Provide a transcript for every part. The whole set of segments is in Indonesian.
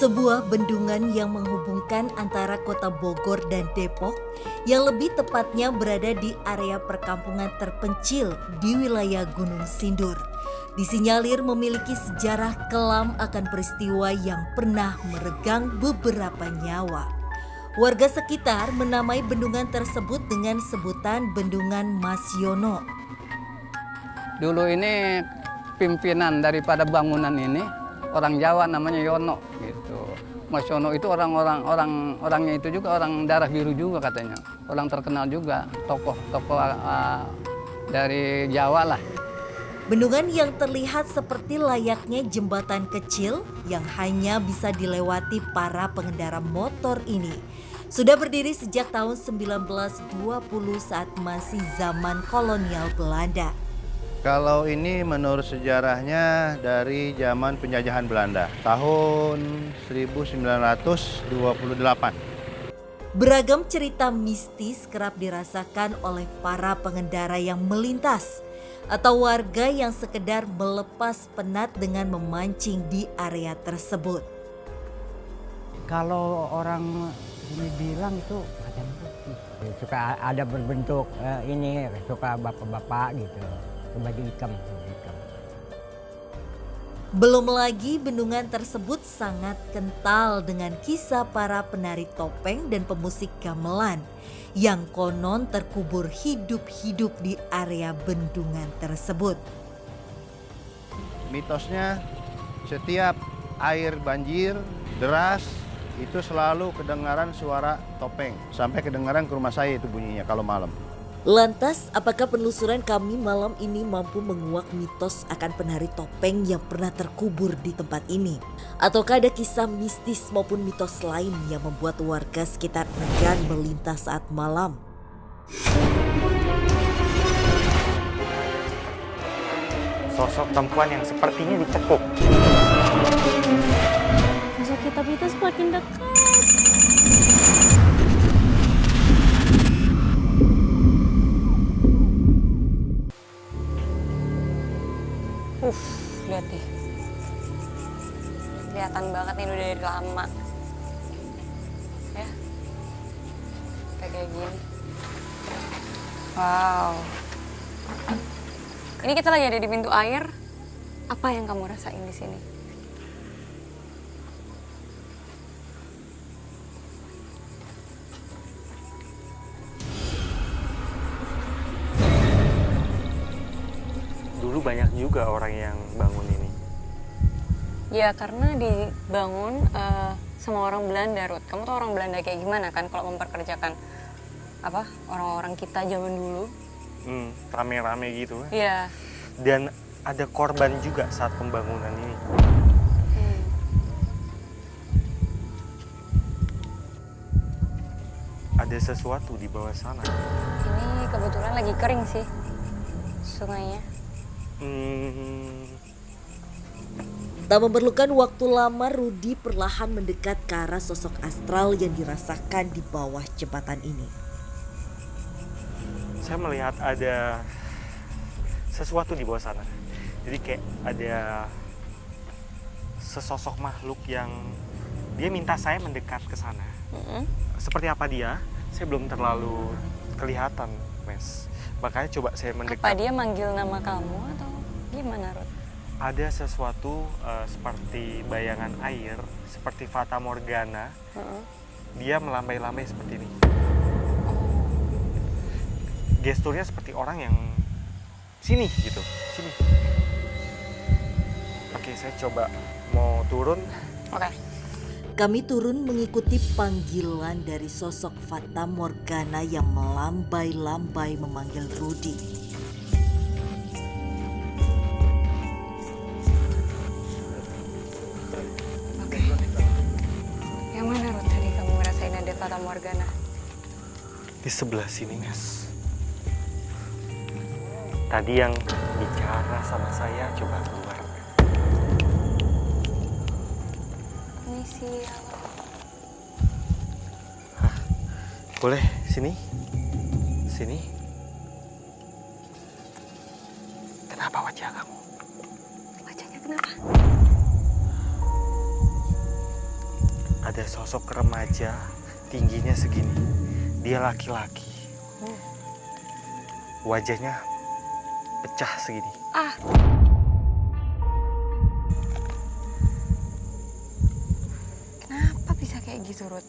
Sebuah bendungan yang menghubungkan antara kota Bogor dan Depok yang lebih tepatnya berada di area perkampungan terpencil di wilayah Gunung Sindur. Disinyalir memiliki sejarah kelam akan peristiwa yang pernah meregang beberapa nyawa. Warga sekitar menamai bendungan tersebut dengan sebutan Bendungan Mas Yono. Dulu ini pimpinan daripada bangunan ini orang Jawa namanya Yono gitu. Mas Yono itu orangnya itu juga orang darah biru juga katanya. Orang terkenal juga, tokoh dari Jawa lah. Bendungan yang terlihat seperti layaknya jembatan kecil yang hanya bisa dilewati para pengendara motor ini sudah berdiri sejak tahun 1920 saat masih zaman kolonial Belanda. Kalau ini menurut sejarahnya dari zaman penjajahan Belanda, tahun 1928. Beragam cerita mistis kerap dirasakan oleh para pengendara yang melintas atau warga yang sekedar melepas penat dengan memancing di area tersebut. Kalau orang ini bilang itu macan putih. Suka ada berbentuk ini, suka bapak-bapak gitu. Baju hitam. Belum lagi bendungan tersebut sangat kental dengan kisah para penari topeng dan pemusik gamelan yang konon terkubur hidup-hidup di area bendungan tersebut. Mitosnya setiap air banjir, deras, itu selalu kedengaran suara topeng. Sampai kedengaran ke rumah saya itu bunyinya kalau malam. Lantas, apakah penelusuran kami malam ini mampu menguak mitos akan penari topeng yang pernah terkubur di tempat ini? Ataukah ada kisah mistis maupun mitos lain yang membuat warga sekitar enggan melintas saat malam? Sosok perempuan yang sepertinya dicekuk. Sosok kitab itu semakin dekat. Lihat deh. Kelihatan banget nih udah dari lama. Ya. Kayak gini. Wow. Ini kita lagi ada di pintu air. Apa yang kamu rasain di sini? Dulu banyak juga orang yang bangun ini. Ya karena dibangun sama orang Belanda, Ruth. Kamu tuh orang Belanda kayak gimana kan kalau memperkerjakan orang-orang kita zaman dulu? Rame-rame gitu. Iya. Dan ada korban juga saat pembangunan ini. Ada sesuatu di bawah sana. Ini kebetulan lagi kering sih sungainya. Tak memerlukan waktu lama, Rudi perlahan mendekat ke arah sosok astral yang dirasakan di bawah jembatan ini. Saya melihat ada sesuatu di bawah sana. Jadi kayak ada sesosok makhluk yang dia minta saya mendekat ke sana. Seperti apa dia? Saya belum terlalu kelihatan, Mes. Makanya coba saya mendekat. Apa dia manggil nama kamu atau gimana, Ruth? Ada sesuatu seperti bayangan air, seperti Fata Morgana. Dia melambai-lambai seperti ini. Gesturnya seperti orang yang sini gitu, sini. Oke, saya coba mau turun. Oke. Kami turun mengikuti panggilan dari sosok Fata Morgana yang melambai-lambai memanggil Rudi. Oke. Yang mana, Ruth, tadi kamu ngerasain ada Fata Morgana? Di sebelah sini, Nes. Tadi yang bicara sama saya coba keluar. Ini siapa? Boleh sini? Sini. Kenapa wajah kamu? Wajahnya kenapa? ada sosok remaja tingginya segini. Dia laki-laki. Wajahnya pecah segini. Ah, kenapa bisa kayak gitu, Ruth?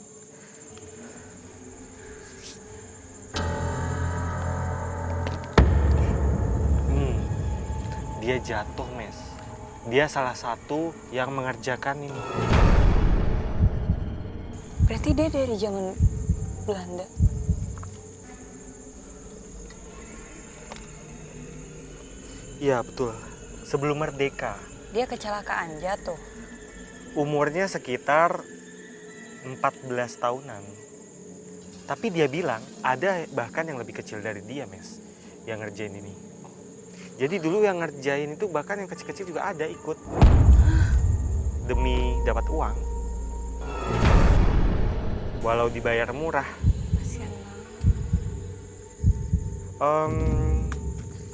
Dia jatuh, Mes. Dia salah satu yang mengerjakan ini. Berarti dia dari zaman Belanda. Iya, betul. Sebelum merdeka. Dia kecelakaan jatuh. Umurnya sekitar 14 tahunan. Tapi dia bilang ada bahkan yang lebih kecil dari dia, Mes, yang ngerjain ini. Jadi dulu yang ngerjain itu bahkan yang kecil-kecil juga ada ikut. Demi dapat uang. Walau dibayar murah. Kasian banget.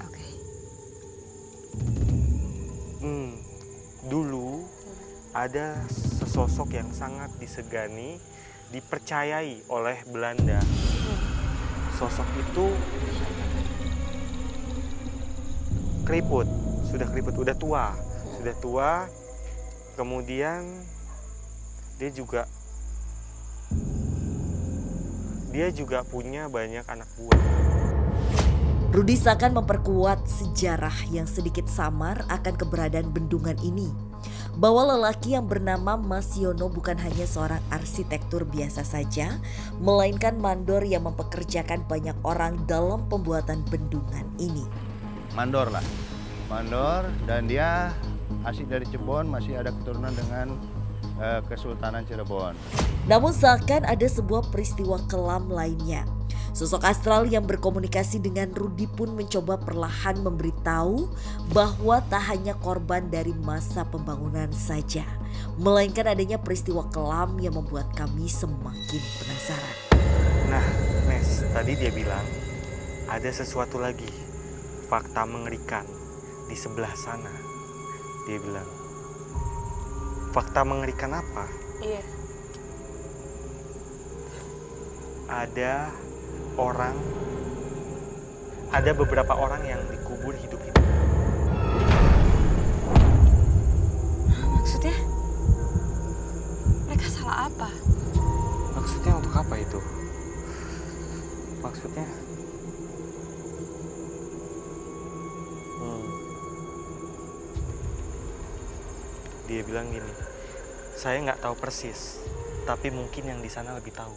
Oke. Dulu ada sesosok yang sangat disegani, dipercayai oleh Belanda. Sosok itu keriput, udah tua. Kemudian dia juga punya banyak anak buah. Rudi seakan memperkuat sejarah yang sedikit samar akan keberadaan bendungan ini. Bahwa lelaki yang bernama Mas Yono bukan hanya seorang arsitektur biasa saja, melainkan mandor yang mempekerjakan banyak orang dalam pembuatan bendungan ini. Mandor, dan dia asli dari Cirebon, masih ada keturunan dengan Kesultanan Cirebon. Namun seakan ada sebuah peristiwa kelam lainnya. Sosok astral yang berkomunikasi dengan Rudi pun mencoba perlahan memberitahu bahwa tak hanya korban dari masa pembangunan saja, melainkan adanya peristiwa kelam yang membuat kami semakin penasaran. Nah, Mes, tadi dia bilang ada sesuatu lagi, fakta mengerikan di sebelah sana. Dia bilang, fakta mengerikan apa? Iya. Ada beberapa orang yang dikubur hidup-hidup. Maksudnya? Mereka salah apa? Maksudnya untuk apa itu? Maksudnya? Dia bilang gini, saya nggak tahu persis, tapi mungkin yang di sana lebih tahu.